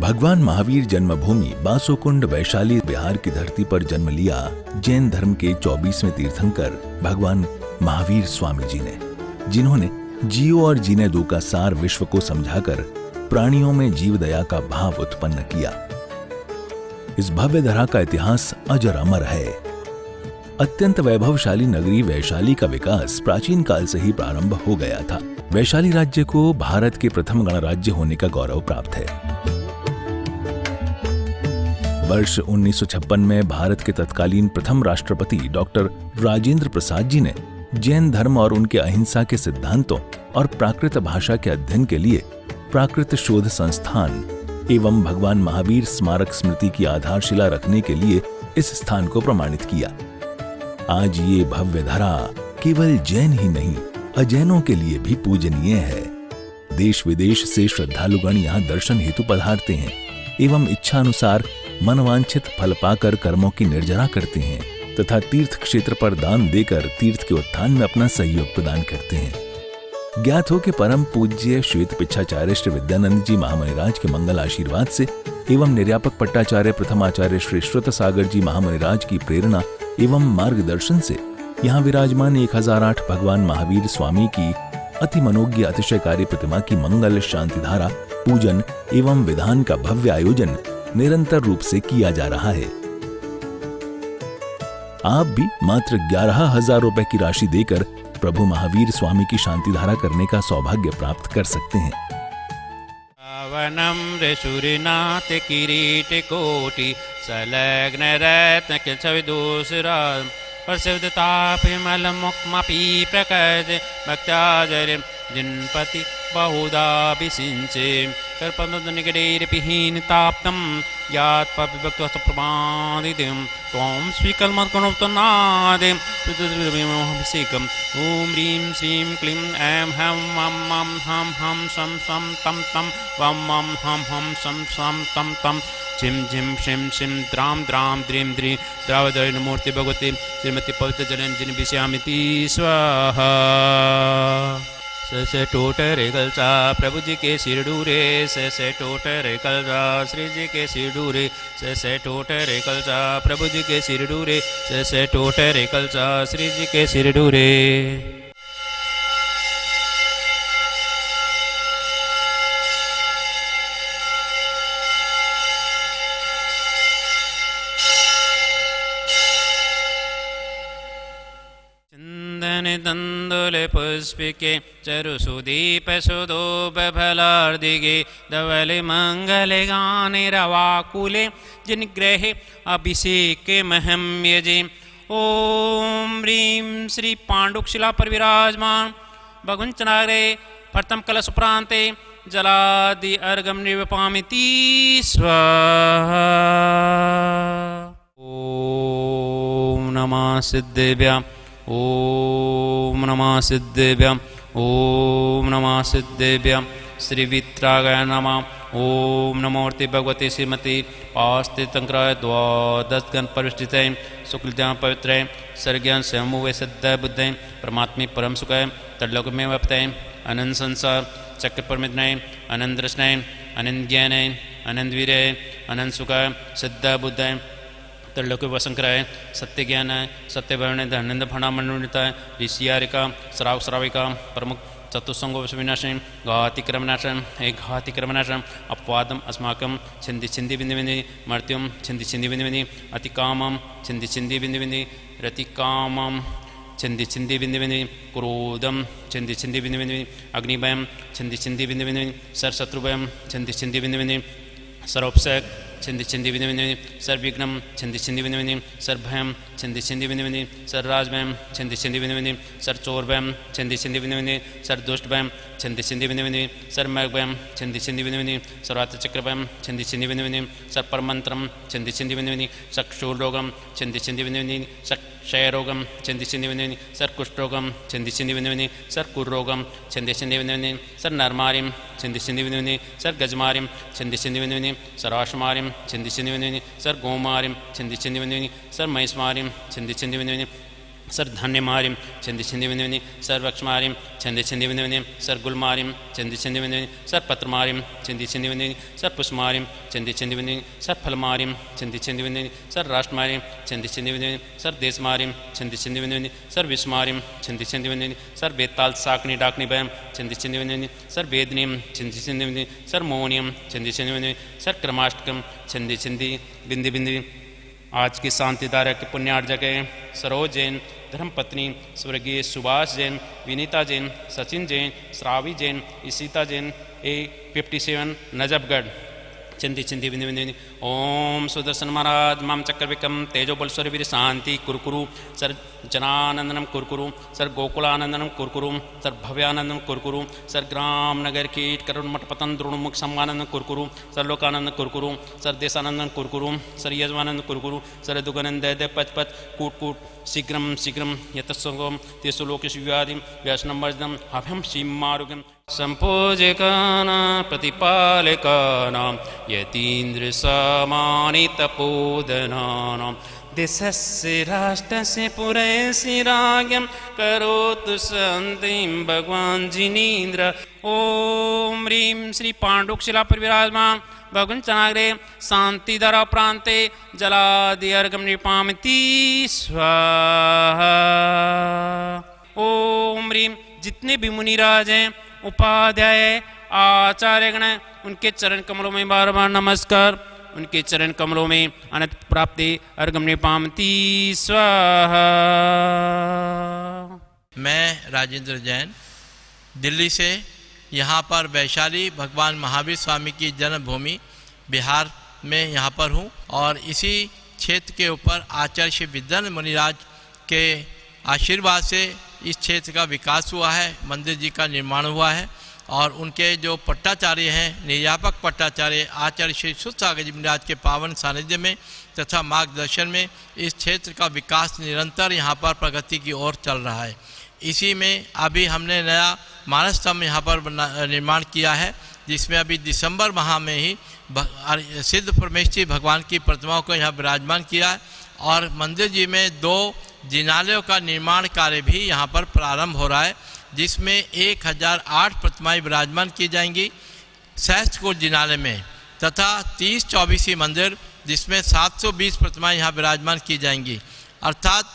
भगवान महावीर जन्मभूमि बासोकुंड वैशाली बिहार की धरती पर जन्म लिया जैन धर्म के 24वें तीर्थंकर भगवान महावीर स्वामी जी ने, जिन्होंने जियो और जीने दो का सार विश्व को समझाकर प्राणियों में जीव दया का भाव उत्पन्न किया। इस भव्य धरा का इतिहास अजर अमर है। अत्यंत वैभवशाली नगरी वैशाली का विकास प्राचीन काल से ही प्रारंभ हो गया था। वैशाली राज्य को भारत के प्रथम गणराज्य होने का गौरव प्राप्त है। वर्ष 1956 में भारत के तत्कालीन प्रथम राष्ट्रपति डॉक्टर राजेंद्र प्रसाद जी ने जैन धर्म और उनके अहिंसा के सिद्धांतों और प्राकृत भाषा के अध्ययन के लिए प्राकृत शोध संस्थान एवं भगवान महावीर स्मारक स्मृति की आधारशिला रखने के लिए इस स्थान को प्रमाणित किया। आज ये भव्य धरा केवल जैन ही नहीं, अजैनों के लिए भी पूजनीय है। देश विदेश से श्रद्धालुगण यहाँ दर्शन हेतु पधारते हैं एवं इच्छा अनुसार मनवांछित फल पाकर कर्मों की निर्जरा करते हैं तथा तीर्थ क्षेत्र पर दान देकर तीर्थ के उत्थान में अपना सहयोग प्रदान करते हैं। ज्ञात हो कि परम पूज्य श्वेत पिच्छाचार्य श्री विद्यानंद जी महामुनिराज के मंगल आशीर्वाद से एवं निर्यापक पट्टाचार्य प्रथमाचार्य श्री श्रुत सागर जी महामुनिराज की प्रेरणा एवं मार्गदर्शन से यहाँ विराजमान 1008 भगवान महावीर स्वामी की अति मनोज्ञ अतिशयकारी प्रतिमा की मंगल शांति धारा पूजन एवं विधान का भव्य आयोजन निरंतर रूप से किया जा रहा है। आप भी मात्र 11,000 रुपए की राशि देकर प्रभु महावीर स्वामी की शांति धारा करने का सौभाग्य प्राप्त कर सकते हैं। वनम ऋषुरिनाथ किरीट कोटि संलग्न रत्न किंचविदूषरा प्रसिद्धतापिमल मुक्मपि प्रकट भक्त्याजरि जिनपति बहुधा विसिंचे कर्पणनिकटैरपिहीनताप्तं यात्पविभक्तप्रमादितं त्वं स्वीकर्मकणोत्तनादिं तद्विमोहभिषेकम् ॐ ह्रीं श्रीं क्लीं ऐं हं मं मं हं हं सं सं तं तं वं मं हं हं सं सं तं तं झिं झिं श्रीं श्रीं द्रां द्रां द्रीं द्रीं द्रावदयनमूर्ति भगवती श्रीमती पवित्रजनंजिनी विषयामिति स्वाहा। से टोटरे कलचा प्रभु जी के सिरडूरे से टोटरे कलचा श्री जी के सिरडूरे से टोटरे कलचा प्रभु जी के सिरडूरे से टोटरे कलचा श्री जी के सिरडूरे। दंदुल पुष्पिके चरुसुदीप सुदोबफलार्दिगे धवल मंगल गाने रवाकुले जिनग्रहे अभिषेके महम यजे। ओम ह्रीं श्री पांडुशिला पर विराजमान भगवंचनाग्रे प्रथम कलश प्रांते जलादि अर्घम निर्वपामिति स्वाहा। ओम नमः सिद्धेभ्यां ओम नमः सिद्धेभ्यां ओम नमः सिद्धेभ्यां श्री वित्रागाय नमः। ओम नमोर्ति भगवती श्रीमती पास्तितंक्राय द्वादश गण परिष्ठितय शुक्लज्ञान पवित्रय सर्वज्ञान स्वयंभुवे सिद्धय बुद्धय परमात्मे परम सुखाय तल्लोकमेव वप्तय अनंत संसार चक्र परमितनय अनंत दृष्णय अनंत ज्ञानय अनंत वीरय अनंत सुखाय सिद्धय बुद्धय तल्लोक वसंकराय सत्य ज्ञान सत्य वर्ण धनंद फणा मंडुता ऋषियारिका श्राव श्राविका प्रमुख चतुस्संगो विनाशम घातिक्रमनाशम एक घातिक्रमनाशम अपवादम अस्माकं छिंदी छिंदी बिंदि बिंदि मर्त्युम छिंदी छिंदी बिंदि बिंदि अतिकामम छिंदी छिंदी बिंदि बिंदि रतिकामम छिंदी छिंदी बिंदि बिंदि क्रोधम छिंदी छिंदी बिंदि बिंदि अग्निभयम छिंदी छिंदी बिंदि बिंदि सर्वशत्रुभयम छिंदी छिंदी बिंदि बिंदि सर्वोपसक छिंदी छिंदी बिंदि बिंदि सर्वविघ्नम छिंदी छिंदी बिंदि बिंदि सर्वभयम छिंदी छिंदी बिंदि बिंदि सर्वराजभयम छिंदी छिंदी बिंदि बिंदि सर्वचोरभयम छिंदी छिंदी बिंदि बिंदि सर्वदुष्टभयम छिंदी छिंदी बिंदि बिंदि सर्वमर्गभयम छिंदी छिंदी बिंदि बिंदि सर्वार्थचक्रभयम छिंदी छिंदी बिंदि बिंदि सर्वपरमंत्रम छिंदी छिंदी बिंदि बिंदि सक्शूलरोगम छिंदी छिंदी बिंदि बिंदि क्षयरोगम छिंदी छिंदी बिंदि बिंदि सर्वकुष्ठरोगम छिंदी छिंदी बिंदि बिंदि सर्वकुरोगम छिंदी छिंदी बिंदि बिंदि सर्वनरमारिम छिंदी छिंदी बिंदि बिंदि सर्वगजमारिम छिंदी छिंदी बिंदि बिंदि सर्वाश्वमारिम छिंदी छिंदी बिंदि बिंदि सर्वगोमारिम छिंदी छिंदी बिंदि बिंदि सर्वमहिषमारिम छिंदी छिंदी बिंदि बिंदि सर धान्यमारिं छंदि छंदि विंदि विंदि सर वृक्षमारिं छंदि छंदि विंदि विंदि सर गुलमारिं छंदि छंदि विंदि विंदि सर पत्रमारिं छंदि छंदि विंदि विंदि सर पुष्पमारिं छंदि छंदि विंदि विंदि सर फलमारिं छंदि छंदि विंदि विंदि सर राष्ट्रमारिं छंदि छंदि विंदि विंदि सर देशमारिं छंदि छंदि विंदि विंदि सर विश्वमारिं छंदि छंदि विंदि विंदि सर बेताल साकनी डाकनी बयम छंदि छंदि विंदि विंदि सर वेदनीं छंदि छंदि विंदि सर मौनियम छंदि छंदि विंदि सर क्रमाष्टकम छंदि छंदि बिंदि बिंदि। आज की शांतिधारक पुण्यार्जक सरोज जैन, धर्मपत्नी स्वर्गीय सुभाष जैन, विनीता जैन, सचिन जैन, श्रावी जैन, ईशिता जैन, A57 नजफगढ़ चंदी चंदी बिंदु बिंदु। ओम सुदर्शन महाराज माम चक्र विक्रम तेजो बल स्वर वीर शांति कुरकुरु सर जनानंदनम कुरकुरु सर गोकुलानंदनम कुरकुरु सर भव्यानंदम कुरकुरु सर ग्राम नगर कीट करुण मठ पतन द्रोणमुख Samanand कुरकुरु sir लोकानंद कुरकुरु sir देशानंदन कुरकुरु sir यजमानंद कुरकुरु sir दुगनंद दय पच पच कूट कूट शीघ्रम शीघ्रम यतस्वगम तेसु लोकेषु व्याधिम व्यसनम वर्जनम अभ्यम सीमारुगम संपूजकाना प्रतिपालकानां यतीन्द्र समानितपोदनानां देशस्य राष्ट्रस्य पुरस्य राज्ञं करोतु शान्तिं भगवान् जिनेन्द्र। ओम ह्रीं श्री पाण्डुशिला पर विराजमान भगवान चनाग्रे शांतिधरा प्रांते जलादि अर्घम निपामति स्वाहा। ओम ह्रीं जितने भी मुनिराज हैं, उपाध्याय, आचार्यगण, उनके चरण कमलों में बार बार नमस्कार। उनके चरण कमलों में अनंत प्राप्ति अर्घम निपामति स्वाहा। मैं राजेंद्र जैन दिल्ली से यहाँ पर वैशाली भगवान महावीर स्वामी की जन्मभूमि बिहार में यहाँ पर हूँ और इसी क्षेत्र के ऊपर आचार्य श्री विद्यानंद मुनिराज के आशीर्वाद से इस क्षेत्र का विकास हुआ है, मंदिर जी का निर्माण हुआ है और उनके जो पट्टाचार्य हैं, निर्यापक पट्टाचार्य आचार्य श्री सुसागर जी महाराज के पावन सानिध्य में तथा मार्गदर्शन में इस क्षेत्र का विकास निरंतर यहाँ पर प्रगति की ओर चल रहा है। इसी में अभी हमने नया मानस स्तंभ यहाँ पर निर्माण किया है, जिसमें अभी दिसंबर माह में ही सिद्ध परमेश्वरी भगवान की प्रतिमाओं को यहाँ विराजमान किया है और मंदिर जी में 2 जिनालयों का निर्माण कार्य भी यहाँ पर प्रारंभ हो रहा है, जिसमें 1008 प्रतिमाएं विराजमान की जाएंगी सहस्त्रकूट जिनालय में तथा 30-24 मंदिर जिसमें 720 प्रतिमाएं यहाँ विराजमान की जाएंगी, अर्थात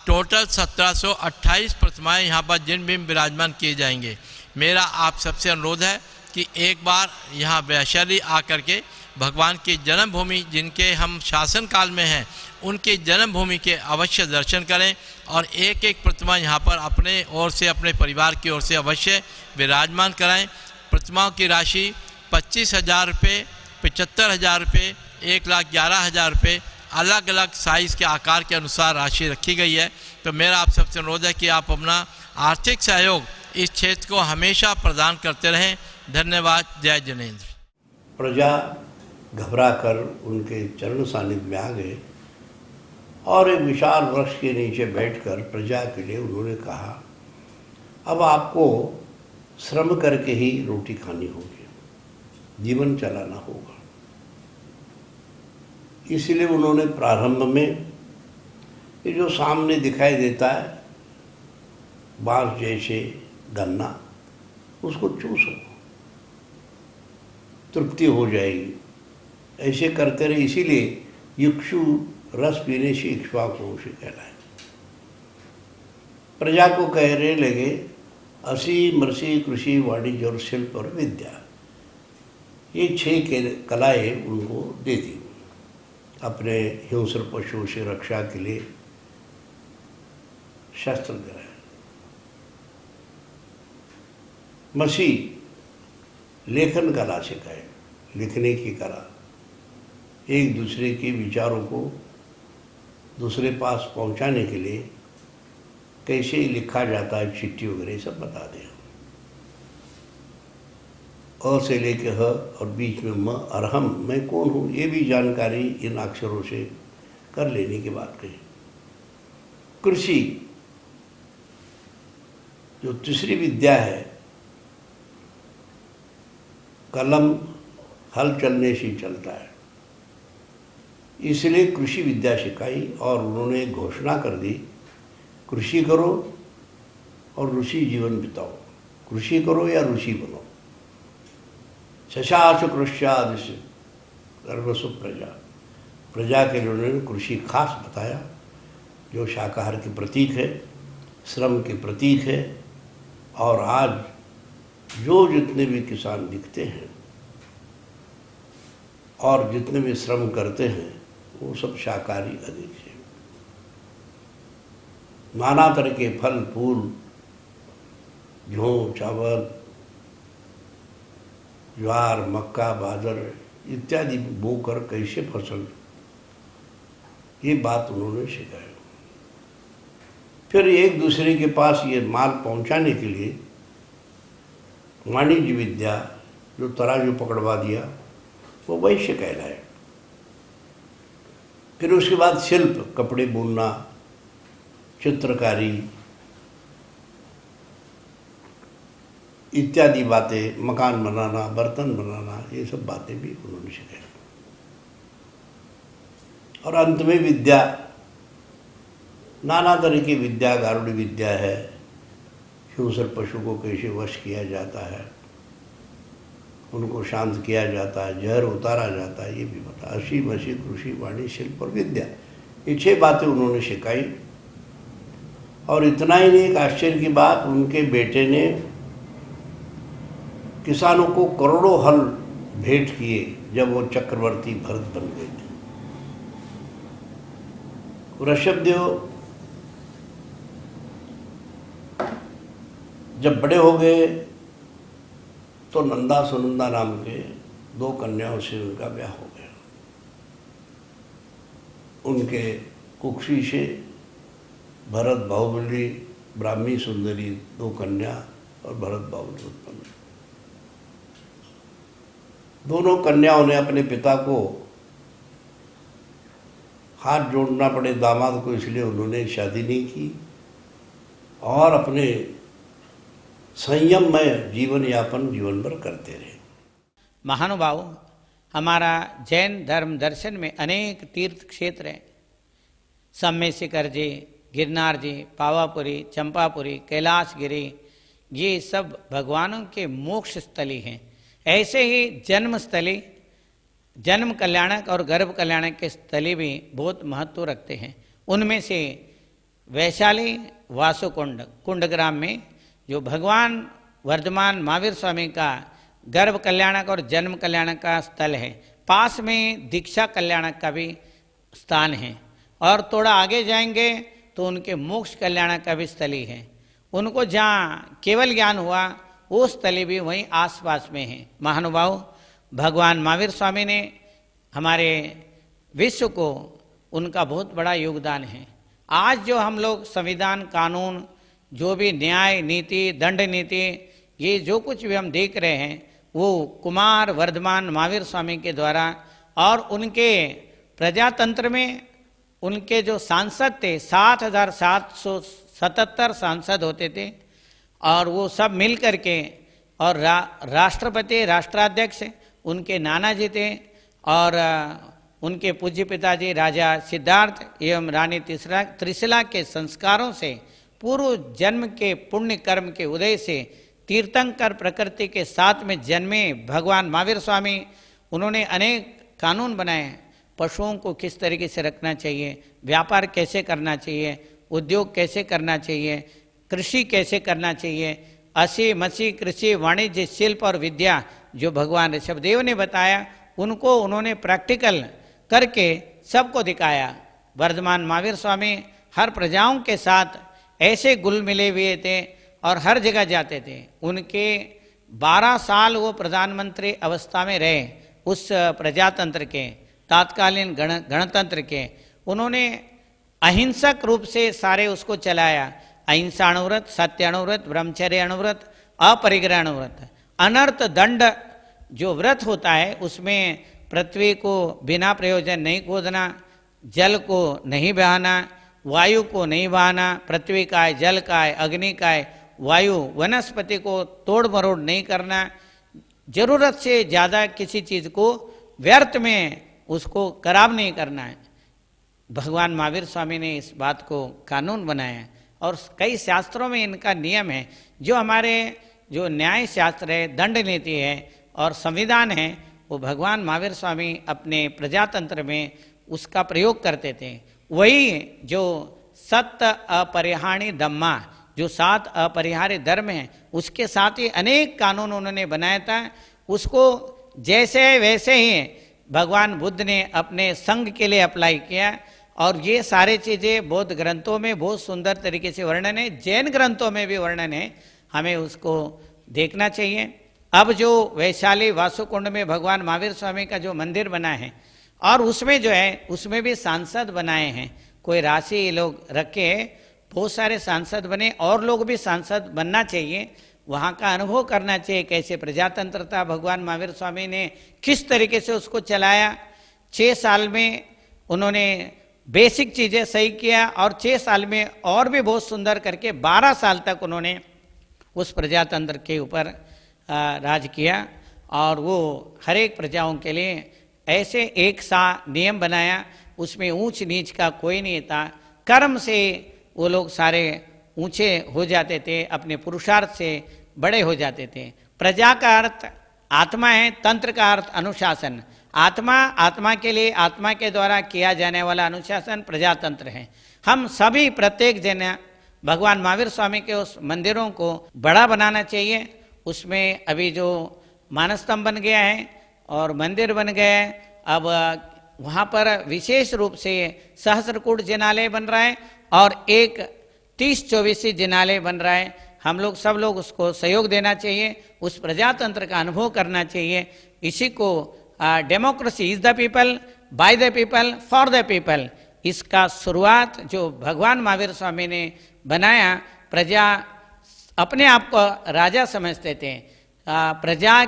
टोटल 1728 प्रतिमाएं यहाँ पर जिन भी विराजमान किए जाएंगे। मेरा आप सबसे अनुरोध है कि एक बार यहाँ वैशाली आकर के भगवान की जन्मभूमि जिनके हम शासन काल में हैं उनकी जन्मभूमि के अवश्य दर्शन करें और एक एक प्रतिमा यहाँ पर अपने ओर से अपने परिवार की ओर से अवश्य विराजमान कराएं। प्रतिमाओं की राशि 25,000 रुपये, 75,000 रुपये, 1,11,000 रुपये अलग अलग साइज़ के आकार के अनुसार राशि रखी गई है। तो मेरा आप सबसे अनुरोध है कि आप अपना आर्थिक सहयोग इस क्षेत्र को हमेशा प्रदान करते रहें। धन्यवाद। जय जिनेन्द्र। प्रजा घबराकर उनके चरण सानिध्य में आ गए और एक विशाल वृक्ष के नीचे बैठकर प्रजा के लिए उन्होंने कहा, अब आपको श्रम करके ही रोटी खानी होगी, जीवन चलाना होगा। इसलिए उन्होंने प्रारंभ में ये जो सामने दिखाई देता है बांस जैसे गन्ना, उसको चूसो, तृप्ति हो जाएगी। ऐसे करते रहे, इसीलिए इक्षु रस पीने से इक्ष्वाकु से कहलाए। प्रजा को कहने लगे, असी मृषि कृषि वाणिज्य और शिल्प और विद्या, ये 6 कलाएं उनको दे दी। अपने हिंस्र पशुओं से रक्षा के लिए शस्त्र दिलाए। मसी लेखन कला सिखाए, लिखने की कला, एक दूसरे के विचारों को दूसरे पास पहुंचाने के लिए कैसे लिखा जाता है, चिट्ठी वगैरह सब बता दें। अ से लेके ह और बीच में म, अरहम, मैं कौन हूँ, ये भी जानकारी इन अक्षरों से कर लेने की बात कही। कृषि जो तीसरी विद्या है, कलम हल चलने से चलता है, इसलिए कृषि विद्या सिखाई और उन्होंने घोषणा कर दी, कृषि करो और ऋषि जीवन बिताओ, कृषि करो या ऋषि बनो। शशासु कृष्यादिश गर्भसु प्रजा, प्रजा के लिए उन्होंने कृषि खास बताया, जो शाकाहार के प्रतीक है, श्रम के प्रतीक है। और आज जो जितने भी किसान दिखते हैं और जितने भी श्रम करते हैं वो सब शाकाहारी अधिक है। नाना तरह के फल फूल, गेहूँ चावल ज्वार मक्का बाजर इत्यादि बोकर कैसे फसल, ये बात उन्होंने सिखाया। फिर एक दूसरे के पास ये माल पहुंचाने के लिए वाणिज्य विद्या, जो तराजू पकड़वा दिया, वो वैश्य कहलाए। फिर उसके बाद शिल्प, कपड़े बुनना, चित्रकारी इत्यादि बातें, मकान बनाना, बर्तन बनाना, ये सब बातें भी उन्होंने सिखाई। और अंत में विद्या, नाना तरह की विद्या, गारुड़ विद्या है, हिंसर पशु को कैसे वश किया जाता है, उनको शांत किया जाता है, जहर उतारा जाता है, ये भी बता। असी मसी कृषि वाणी शिल्प और विद्या, ये 6 बातें उन्होंने सिखाई। और इतना ही नहीं, एक आश्चर्य की बात, उनके बेटे ने किसानों को करोड़ों हल भेंट किए जब वो चक्रवर्ती भरत बन गए थे। ऋषभदेव जब बड़े हो गए तो नंदा सुनंदा नाम के 2 कन्याओं से उनका ब्याह हो गया। उनके कुक्षी से भरत बाहुबली, ब्राह्मी सुंदरी 2 कन्या और भरत बाहुबली उत्पन्न। दोनों कन्याओं ने अपने पिता को हाथ जोड़ना पड़े दामाद को, इसलिए उन्होंने शादी नहीं की और अपने संयम में जीवन यापन जीवन भर करते रहे। महानुभाव, हमारा जैन धर्म दर्शन में अनेक तीर्थ क्षेत्र हैं। सम्मेशिखर जी, गिरनार जी, पावापुरी, चंपापुरी, कैलाशगिरी, ये सब भगवानों के मोक्ष स्थली हैं। ऐसे ही जन्म स्थली, जन्म कल्याणक और गर्भ कल्याणक के स्थली भी बहुत महत्व रखते हैं। उनमें से वैशाली वासुकुंड, कुंडग्राम में जो भगवान वर्धमान महावीर स्वामी का गर्भ कल्याणक और जन्म कल्याणक का स्थल है, पास में दीक्षा कल्याणक का भी स्थान है। और थोड़ा आगे जाएंगे तो उनके मोक्ष कल्याणक का भी स्थली है। उनको जहाँ केवल ज्ञान हुआ वो स्थली भी वहीं आसपास में है। महानुभाव, भगवान महावीर स्वामी ने हमारे विश्व को, उनका बहुत बड़ा योगदान है। आज जो हम लोग संविधान, कानून, जो भी न्याय नीति, दंड नीति, ये जो कुछ भी हम देख रहे हैं वो कुमार वर्धमान महावीर स्वामी के द्वारा, और उनके प्रजातंत्र में उनके जो सांसद थे 7,777 सांसद होते थे, और वो सब मिल करके, और राष्ट्रपति, राष्ट्राध्यक्ष उनके नाना जी थे, और उनके पूज्य पिताजी राजा सिद्धार्थ एवं रानी त्रिशिला के संस्कारों से, पूर्व जन्म के पुण्य कर्म के उदय से तीर्थंकर प्रकृति के साथ में जन्मे भगवान महावीर स्वामी, उन्होंने अनेक कानून बनाए। पशुओं को किस तरीके से रखना चाहिए, व्यापार कैसे करना चाहिए, उद्योग कैसे करना चाहिए, कृषि कैसे करना चाहिए, असी मसी कृषि वाणिज्य शिल्प और विद्या जो भगवान ऋषभदेव ने बताया, उनको उन्होंने प्रैक्टिकल करके सबको दिखाया। वर्धमान महावीर स्वामी हर प्रजाओं के साथ ऐसे गुल मिले हुए थे और हर जगह जाते थे। उनके 12 साल वो प्रधानमंत्री अवस्था में रहे उस प्रजातंत्र के, तात्कालीन गणतंत्र के। उन्होंने अहिंसक रूप से सारे उसको चलाया। अहिंसा अणुव्रत, सत्य अणुव्रत, ब्रह्मचर्य अणुव्रत, अपरिग्रह अणुव्रत। अनर्थ दंड जो व्रत होता है उसमें पृथ्वी को बिना प्रयोजन नहीं खोदना, जल को नहीं बहाना, वायु को नहीं बहाना, पृथ्वी का है, जल का है, अग्नि का है, वायु, वनस्पति को तोड़ मरोड़ नहीं करना, जरूरत से ज़्यादा किसी चीज़ को व्यर्थ में उसको खराब नहीं करना है। भगवान महावीर स्वामी ने इस बात को कानून बनाया और कई शास्त्रों में इनका नियम है। जो हमारे जो न्याय शास्त्र है, दंड नीति है और संविधान है, वो भगवान महावीर स्वामी अपने प्रजातंत्र में उसका प्रयोग करते थे। वही जो सत्य अपरिहार्य धम्मा, जो 7 अपरिहार्य धर्म हैं, उसके साथ ही अनेक कानून उन्होंने बनाया था। उसको जैसे वैसे ही भगवान बुद्ध ने अपने संघ के लिए अप्लाई किया और ये सारे चीज़ें बौद्ध ग्रंथों में बहुत सुंदर तरीके से वर्णन है, जैन ग्रंथों में भी वर्णन है, हमें उसको देखना चाहिए। अब जो वैशाली वासुकुंड में भगवान महावीर स्वामी का जो मंदिर बना है और उसमें जो है उसमें भी सांसद बनाए हैं, कोई राशि लोग रखे, बहुत सारे सांसद बने और लोग भी सांसद बनना चाहिए, वहाँ का अनुभव करना चाहिए कैसे प्रजातंत्र था, भगवान महावीर स्वामी ने किस तरीके से उसको चलाया। 6 साल में उन्होंने बेसिक चीज़ें सही किया और 6 साल में और भी बहुत सुंदर करके 12 साल तक उन्होंने उस प्रजातंत्र के ऊपर राज किया और वो हर एक प्रजाओं के लिए ऐसे एक सा नियम बनाया, उसमें ऊंच नीच का कोई नहीं था। कर्म से वो लोग सारे ऊंचे हो जाते थे, अपने पुरुषार्थ से बड़े हो जाते थे। प्रजा का अर्थ आत्मा है, तंत्र का अर्थ अनुशासन। आत्मा, आत्मा के लिए आत्मा के द्वारा किया जाने वाला अनुशासन प्रजातंत्र है। हम सभी प्रत्येक जन भगवान महावीर स्वामी के उस मंदिरों को बड़ा बनाना चाहिए। उसमें अभी जो मानस्तंभ बन गया है और मंदिर बन गया है, अब वहाँ पर विशेष रूप से सहस्त्रकूट जिनालय बन रहा है और एक 30-24 जिनालय बन रहा है। हम लोग सब लोग उसको सहयोग देना चाहिए, उस प्रजातंत्र का अनुभव करना चाहिए। इसी को democracy is the people, by the people, for the people, इसका शुरुआत जो भगवान महावीर स्वामी ने बनाया। प्रजा अपने आप को राजा समझते थे, प्रजा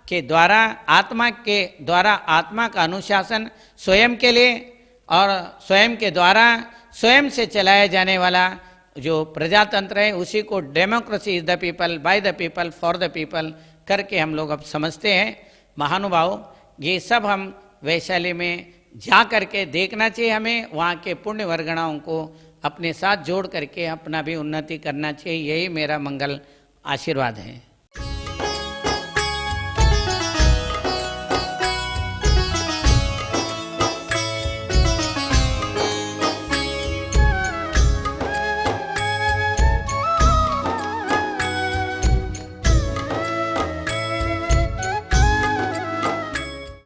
के द्वारा, आत्मा के द्वारा आत्मा का अनुशासन स्वयं के लिए और स्वयं के द्वारा स्वयं से चलाया जाने वाला जो प्रजातंत्र है, उसी को democracy is the people, by the people, for the people करके हम लोग अब समझते हैं। महानुभाव, ये सब हम वैशाली में जा करके देखना चाहिए। हमें वहाँ के पुण्य वर्गणाओं को अपने साथ जोड़ करके अपना भी उन्नति करना चाहिए। यही मेरा मंगल आशीर्वाद है।